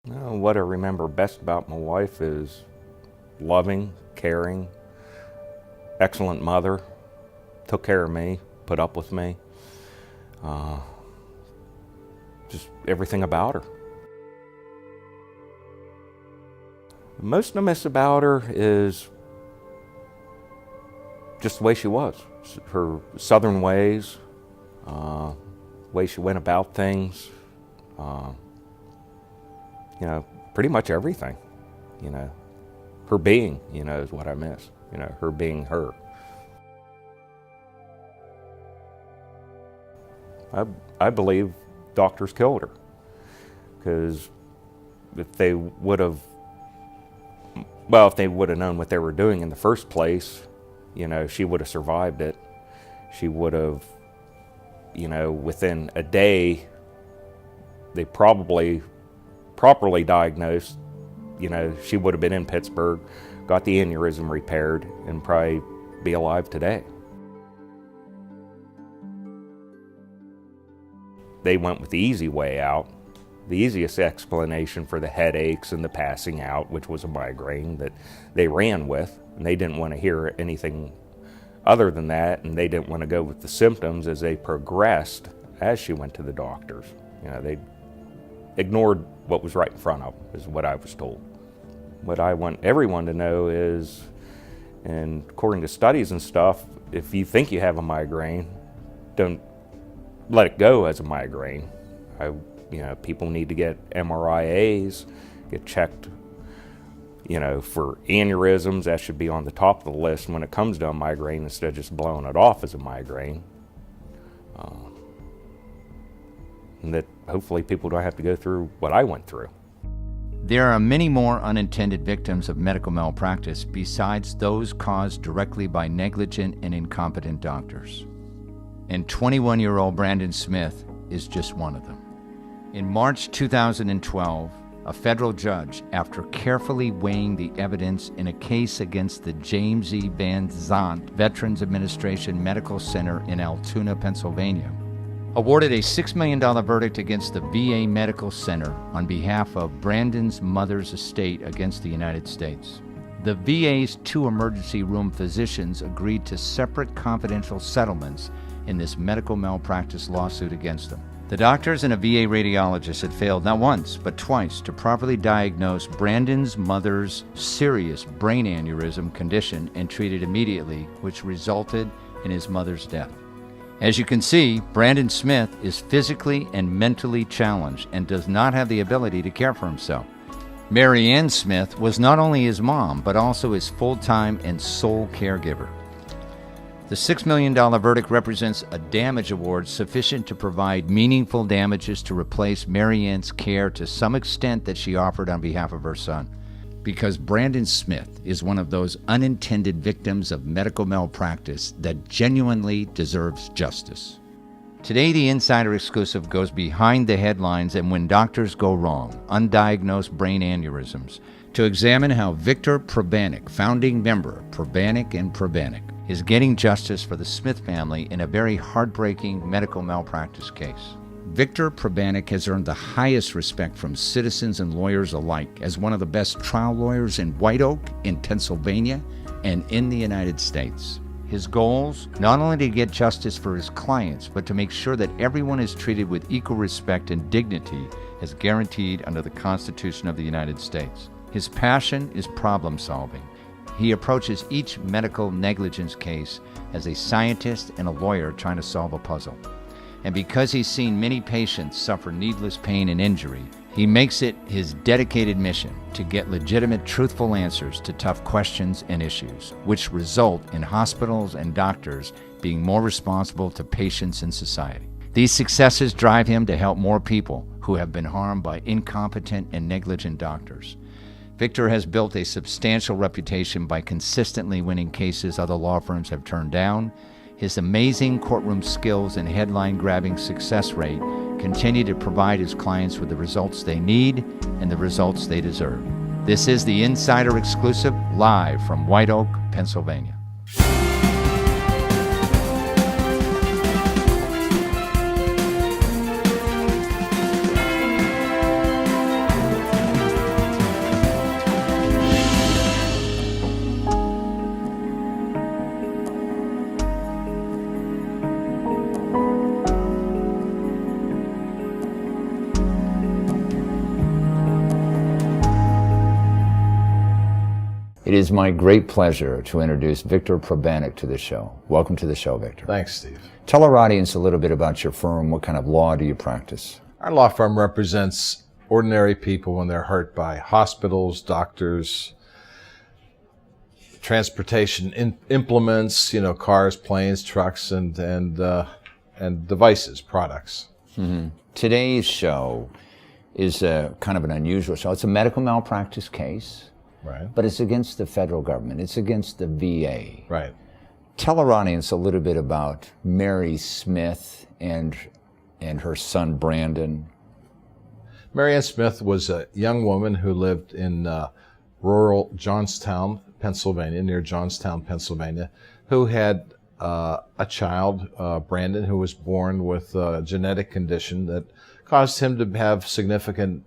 What I remember best about my wife is loving, caring, excellent mother, took care of me, put up with me, just everything about her. The most I miss about her is just the way she was, her southern ways, way she went about things, pretty much everything, her being, is what I miss, her being her. I believe doctors killed her, because if they would have known what they were doing in the first place, she would have survived it. She would have, within a day, they properly diagnosed, she would have been in Pittsburgh, got the aneurysm repaired, and probably be alive today. They went with the easy way out, the easiest explanation for the headaches and the passing out, which was a migraine, that they ran with, and they didn't want to hear anything other than that, and they didn't want to go with the symptoms as they progressed as she went to the doctors. They ignored what was right in front of them, is what I was told. What I want everyone to know is, and according to studies and stuff, if you think you have a migraine, don't let it go as a migraine. People need to get MRIs, get checked, for aneurysms. That should be on the top of the list when it comes to a migraine, instead of just blowing it off as a migraine. And that hopefully people don't have to go through what I went through. There are many more unintended victims of medical malpractice besides those caused directly by negligent and incompetent doctors. And 21-year-old Brandon Smith is just one of them. In March 2012, a federal judge, after carefully weighing the evidence in a case against the James E. Van Zandt Veterans Administration Medical Center in Altoona, Pennsylvania, awarded a $6 million verdict against the VA Medical Center on behalf of Brandon's mother's estate against the United States. The VA's 2 emergency room physicians agreed to separate confidential settlements in this medical malpractice lawsuit against them. The doctors and a VA radiologist had failed not once, but twice to properly diagnose Brandon's mother's serious brain aneurysm condition and treat it immediately, which resulted in his mother's death. As you can see, Brandon Smith is physically and mentally challenged and does not have the ability to care for himself. Mary Ann Smith was not only his mom, but also his full-time and sole caregiver. The $6 million verdict represents a damage award sufficient to provide meaningful damages to replace Mary Ann's care to some extent that she offered on behalf of her son. Because Brandon Smith is one of those unintended victims of medical malpractice that genuinely deserves justice. Today, the Insider Exclusive goes behind the headlines and when doctors go wrong, undiagnosed brain aneurysms, to examine how Victor Pribanic, founding member of Pribanic Pribanic, is getting justice for the Smith family in a very heartbreaking medical malpractice case. Victor Pribanic has earned the highest respect from citizens and lawyers alike as one of the best trial lawyers in White Oak, in Pennsylvania, and in the United States. His goals, not only to get justice for his clients, but to make sure that everyone is treated with equal respect and dignity as guaranteed under the Constitution of the United States. His passion is problem solving. He approaches each medical negligence case as a scientist and a lawyer trying to solve a puzzle. And because he's seen many patients suffer needless pain and injury, he makes it his dedicated mission to get legitimate, truthful answers to tough questions and issues, which result in hospitals and doctors being more responsible to patients and society. These successes drive him to help more people who have been harmed by incompetent and negligent doctors. Victor has built a substantial reputation by consistently winning cases other law firms have turned down. His amazing courtroom skills and headline-grabbing success rate continue to provide his clients with the results they need and the results they deserve. This is the Insider Exclusive, live from White Oak, Pennsylvania. It is my great pleasure to introduce Victor Pribanic to the show. Welcome to the show, Victor. Thanks, Steve. Tell our audience a little bit about your firm. What kind of law do you practice? Our law firm represents ordinary people when they're hurt by hospitals, doctors, transportation implements, cars, planes, trucks, and devices, products. Mm-hmm. Today's show is kind of an unusual show. It's a medical malpractice case. Right. But it's against the federal government. It's against the VA. Right. Tell our audience a little bit about Mary Smith and her son Brandon. Mary Ann Smith was a young woman who lived in rural Johnstown, Pennsylvania, near Johnstown, Pennsylvania, who had a child, Brandon, who was born with a genetic condition that caused him to have significant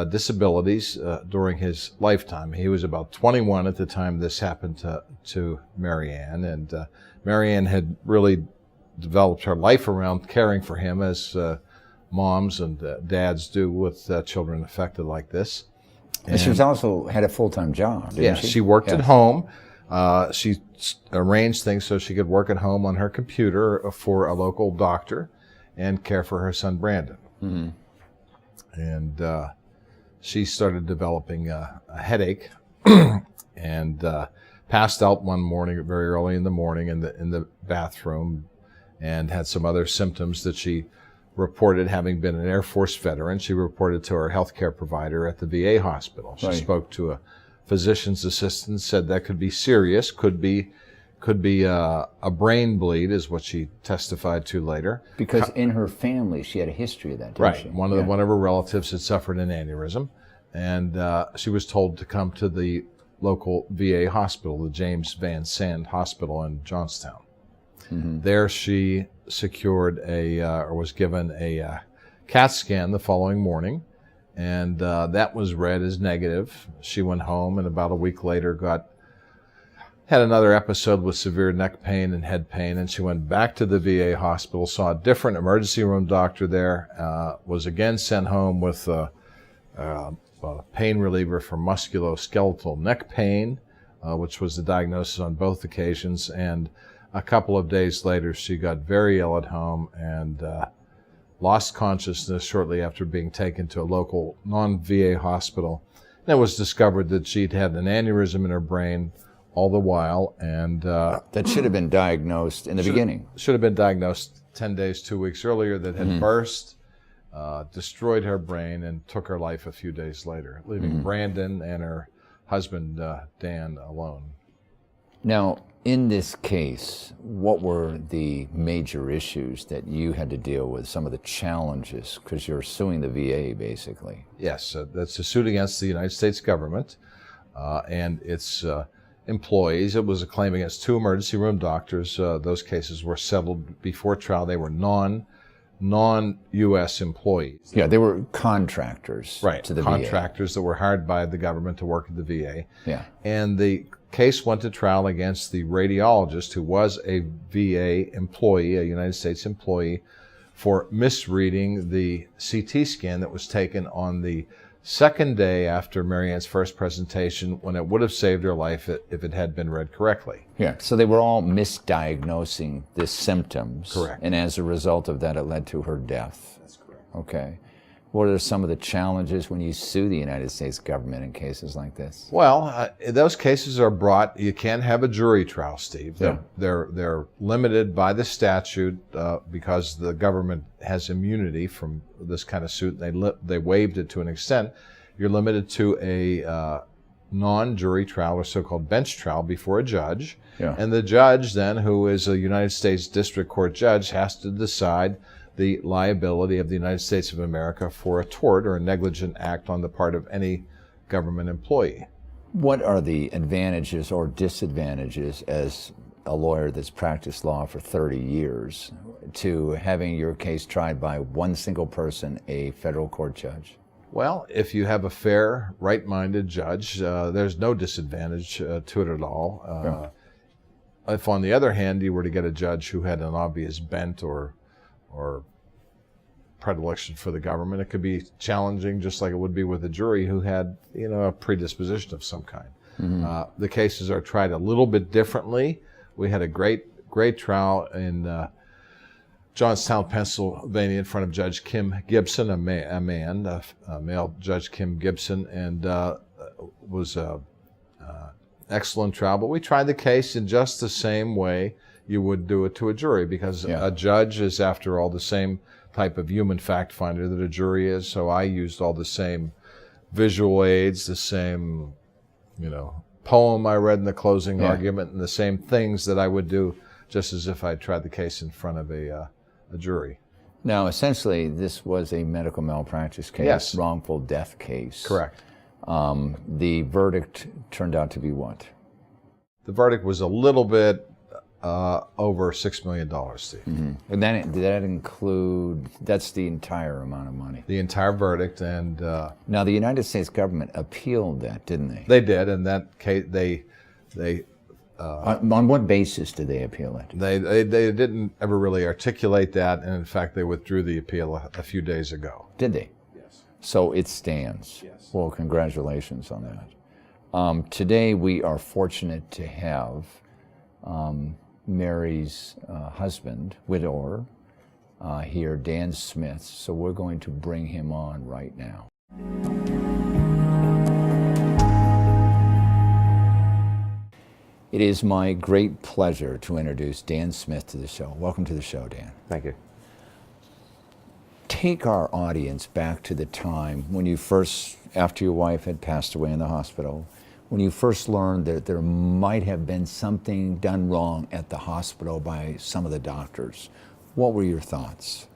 disabilities during his lifetime. He was about 21 at the time this happened to Mary Ann, and Mary Ann had really developed her life around caring for him, as moms and dads do with children affected like this. And she was also had a full-time job, didn't she? She worked at home. She arranged things so she could work at home on her computer for a local doctor and care for her son Brandon. Mm-hmm. And she started developing a headache and passed out one morning, very early in the morning, in the bathroom, and had some other symptoms that she reported. Having been an Air Force veteran, she reported to her healthcare provider at the VA hospital. She spoke to a physician's assistant, said that could be serious, could be a brain bleed, is what she testified to later. Because in her family, she had a history of that, didn't she? One of her relatives had suffered an aneurysm, and she was told to come to the local VA hospital, the James Van Sant Hospital in Johnstown. Mm-hmm. There she secured or was given a CAT scan the following morning, and that was read as negative. She went home, and about a week later had another episode with severe neck pain and head pain, and she went back to the VA hospital, saw a different emergency room doctor there, was again sent home with a pain reliever for musculoskeletal neck pain, which was the diagnosis on both occasions. And a couple of days later, she got very ill at home and lost consciousness shortly after being taken to a local non-VA hospital. And it was discovered that she'd had an aneurysm in her brain all the while, and that should have been diagnosed in the beginning. Should have been diagnosed 10 days, 2 weeks earlier, that had burst, destroyed her brain, and took her life a few days later, leaving Brandon and her husband, Dan, alone. Now, in this case, what were the major issues that you had to deal with, some of the challenges, because you're suing the VA, basically? Yes, that's a suit against the United States government and its employees. It was a claim against 2 emergency room doctors. Those cases were settled before trial. They were non-U.S. employees. Yeah, they were contractors to the VA. Contractors that were hired by the government to work at the VA. Yeah. And the case went to trial against the radiologist, who was a VA employee, a United States employee, for misreading the CT scan that was taken on the second day after Mary Ann's first presentation, when it would have saved her life if it had been read correctly. Yeah, so they were all misdiagnosing the symptoms. Correct. And as a result of that, it led to her death. That's correct. Okay. What are some of the challenges when you sue the United States government in cases like this? Well, those cases are brought. You can't have a jury trial, Steve. Yeah. They're limited by the statute because the government has immunity from this kind of suit. They waived it to an extent. You're limited to a non-jury trial, or so-called bench trial, before a judge. Yeah. And the judge then, who is a United States District Court judge, has to decide the liability of the United States of America for a tort or a negligent act on the part of any government employee. What are the advantages or disadvantages, as a lawyer that's practiced law for 30 years, to having your case tried by one single person, a federal court judge? Well, if you have a fair, right-minded judge, there's no disadvantage to it at all. If, on the other hand, you were to get a judge who had an obvious bent or predilection for the government. It could be challenging, just like it would be with a jury who had, a predisposition of some kind. The cases are tried a little bit differently. We had a great trial in Johnstown, Pennsylvania, in front of Judge Kim Gibson, a male Judge Kim Gibson, and was a excellent trial. But we tried the case in just the same way you would do it to a jury, because a judge is, after all, the same type of human fact finder that a jury is. So I used all the same visual aids, the same, poem I read in the closing argument, and the same things that I would do just as if I tried the case in front of a jury. Now, essentially, this was a medical malpractice case, Yes. wrongful death case. Correct. The verdict turned out to be what? The verdict was a little bit over $6 million, Steve. And then did that include, that's the entire amount of money? The entire verdict, and Now, the United States government appealed that, didn't they? they did. In that case, they On what basis did they appeal it? They didn't ever really articulate that, and in fact, they withdrew the appeal a few days ago. Did they? Yes. So it stands. Yes. Well, congratulations on that. Today we are fortunate to have Mary's husband, widower, here, Dan Smith. So we're going to bring him on right now. It is my great pleasure to introduce Dan Smith to the show. Welcome to the show, Dan. Thank you. Take our audience back to the time when you first, after your wife had passed away in the hospital, when you first learned that there might have been something done wrong at the hospital by some of the doctors. What were your thoughts?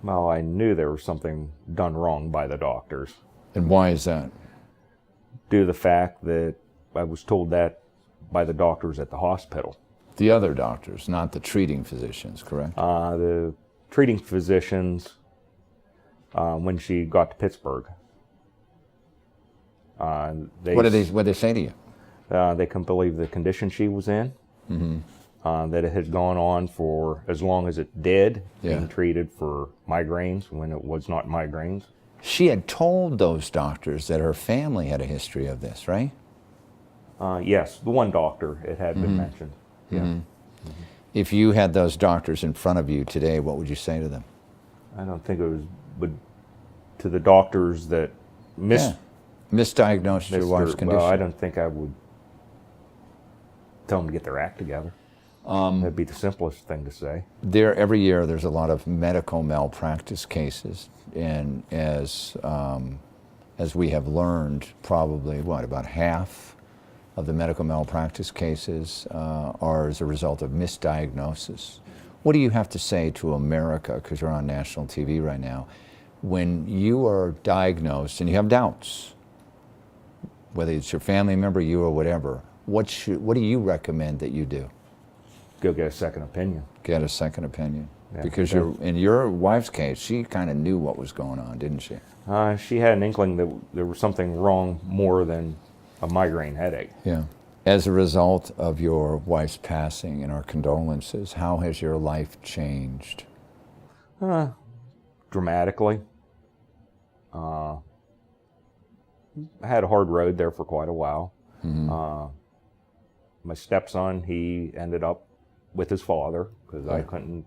Well, I knew there was something done wrong by the doctors, And why is that? due to the fact that I was told that by the doctors at the hospital. The other doctors, not the treating physicians, correct? The treating physicians, when she got to Pittsburgh, What did they say to you? They couldn't believe the condition she was in. That it had gone on for as long as it did, being treated for migraines when it was not migraines. She had told those doctors that her family had a history of this, right? Yes, the one doctor, it had been mentioned. Yeah. If you had those doctors in front of you today, what would you say to them? I don't think it was, but to the doctors that Misdiagnosed your wife's condition. Well, I don't think I would tell them to get their act together. That'd be the simplest thing to say. Every year there's a lot of medical malpractice cases, and as we have learned, probably about half of the medical malpractice cases are as a result of misdiagnosis. What do you have to say to America, because you're on national TV right now, when you are diagnosed and you have doubts, whether it's your family member, you, or whatever, what do you recommend that you do? Go get a second opinion. Get a second opinion. Yeah, Because in your wife's case, she kind of knew what was going on, didn't she? She had an inkling that there was something wrong more than a migraine headache. Yeah. As a result of your wife's passing, and our condolences, how has your life changed? Dramatically. I had a hard road there for quite a while. My stepson, he ended up with his father because I couldn't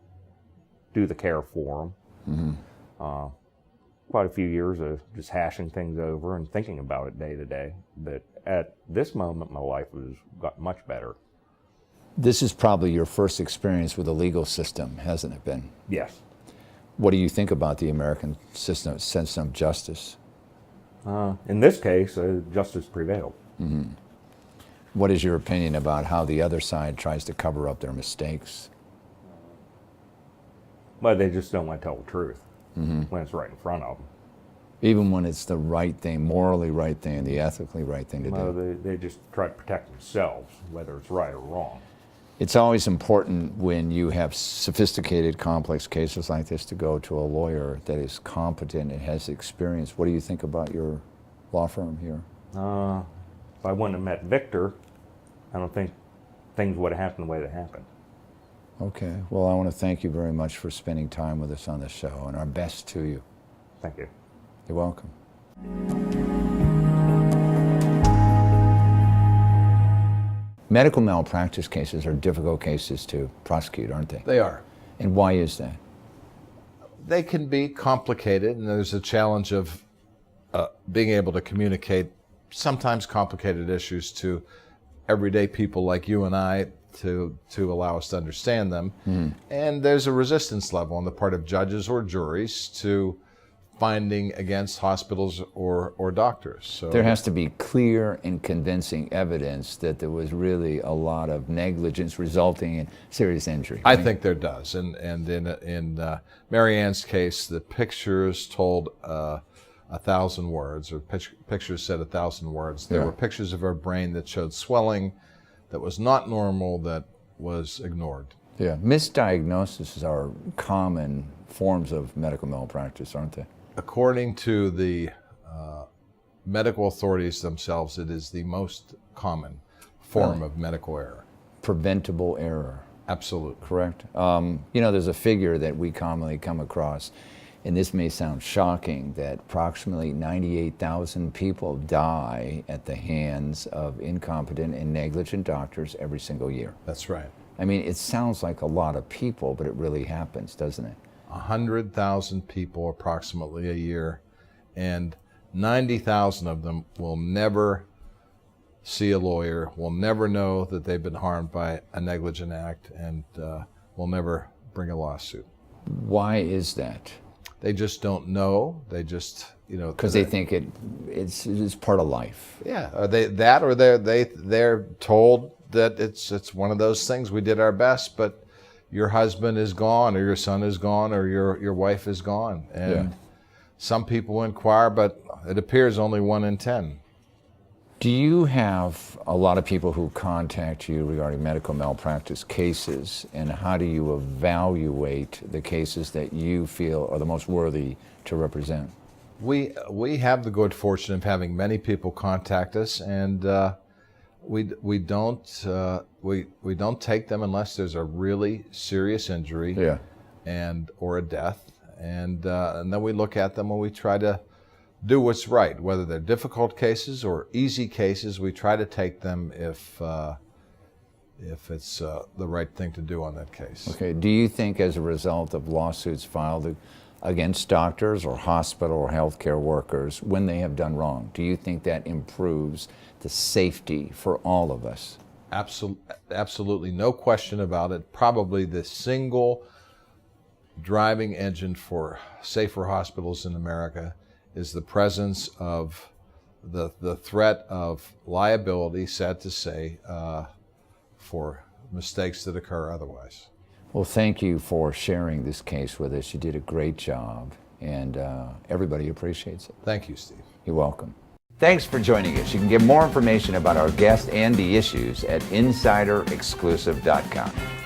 do the care for him. Quite a few years of just hashing things over and thinking about it day to day. But at this moment, my life has got much better. This is probably your first experience with the legal system, hasn't it been? Yes. What do you think about the American system, sense of justice? In this case, justice prevailed. What is your opinion about how the other side tries to cover up their mistakes? But they just don't want to tell the truth when it's right in front of them. Even when it's the right thing, morally right thing, the ethically right thing to do? They just try to protect themselves, whether it's right or wrong. It's always important when you have sophisticated, complex cases like this to go to a lawyer that is competent and has experience. What do you think about your law firm here? If I wouldn't have met Victor, I don't think things would have happened the way they happened. Okay. Well, I want to thank you very much for spending time with us on the show, and our best to you. Thank you. You're welcome. Medical malpractice cases are difficult cases to prosecute, aren't they? They are. And why is that? They can be complicated, and there's a challenge of being able to communicate sometimes complicated issues to everyday people like you and I to allow us to understand them. And there's a resistance level on the part of judges or juries to finding against hospitals or doctors. So there has to be clear and convincing evidence that there was really a lot of negligence resulting in serious injury. I right? think there does. And in Mary Ann's case, the pictures told 1,000 words, or pictures said 1,000 words. There Yeah. were pictures of her brain that showed swelling that was not normal, that was ignored. Yeah, misdiagnoses are common forms of medical malpractice, aren't they? According to the medical authorities themselves, it is the most common form of medical error. Preventable error, Absolutely. correct? You know, there's a figure that we commonly come across, and this may sound shocking, that approximately 98,000 people die at the hands of incompetent and negligent doctors every single year. That's right. I mean, it sounds like a lot of people, but it really happens, doesn't it? 100,000 people approximately a year, and 90,000 of them will never see a lawyer, will never know that they've been harmed by a negligent act, and will never bring a lawsuit. Why is that? They just don't know. They just, Because they think it's part of life. yeah, or they're told that it's one of those things. We did our best, but your husband is gone, or your son is gone, or your wife is gone. And Yeah. some people inquire, but it appears only 1 in 10. Do you have a lot of people who contact you regarding medical malpractice cases, and how do you evaluate the cases that you feel are the most worthy to represent? We have the good fortune of having many people contact us, and we don't take them unless there's a really serious injury, Yeah. or a death, and then we look at them and we try to do what's right. Whether they're difficult cases or easy cases, we try to take them if it's the right thing to do on that case. Okay. Do you think, as a result of lawsuits filed against doctors or hospital or healthcare workers when they have done wrong, do you think that improves the safety for all of us? Absolutely, no question about it. Probably the single driving engine for safer hospitals in America is the presence of the threat of liability, sad to say, for mistakes that occur otherwise. Well, thank you for sharing this case with us. You did a great job, and everybody appreciates it. Thank you, Steve. You're welcome. Thanks for joining us. You can get more information about our guest and the issues at insiderexclusive.com.